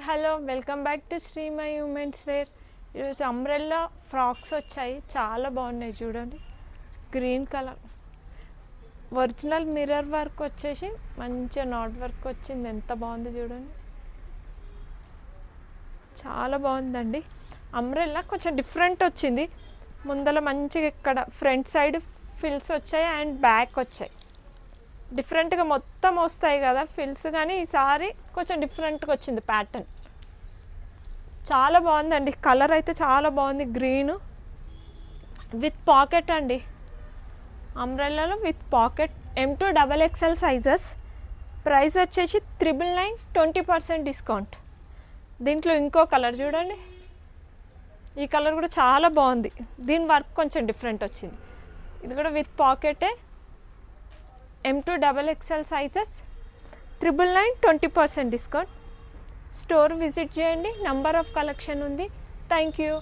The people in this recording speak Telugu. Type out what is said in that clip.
Hello welcome back to Shrimai women's wear. ఈరోజు అంబ్రెల్లా ఫ్రాక్స్ వచ్చాయి, చాలా బాగున్నాయి చూడండి. Green colour original mirror work వచ్చేసి మంచిగా నాట్ వర్క్ వచ్చింది, ఎంత బాగుంది చూడండి, చాలా బాగుందండి. అంబ్రెల్లా కొంచెం డిఫరెంట్ వచ్చింది, ముందర మంచిగా ఇక్కడ ఫ్రంట్ సైడ్ ఫిల్స్ వచ్చాయి అండ్ బ్యాక్ వచ్చాయి. డిఫరెంట్గా మొత్తం వస్తాయి కదా ఫిల్స్, కానీ ఈసారి కొంచెం డిఫరెంట్గా వచ్చింది ప్యాటర్న్. చాలా బాగుందండి, కలర్ అయితే చాలా బాగుంది, గ్రీన్ విత్ పాకెట్ అండి. అంబ్రెల్లాలో with pocket M2 XXL sizes. Price వచ్చేసి 999, 20% డిస్కౌంట్. దీంట్లో ఇంకో కలర్ చూడండి, ఈ కలర్ కూడా చాలా బాగుంది, దీని వర్క్ కొంచెం డిఫరెంట్ వచ్చింది. ఇది కూడా విత్ పాకెటే, M2 XXL sizes, 999, 20% discount. Store visit చేయండి, నంబర్ ఆఫ్ కలెక్షన్ ఉంది. Thank you.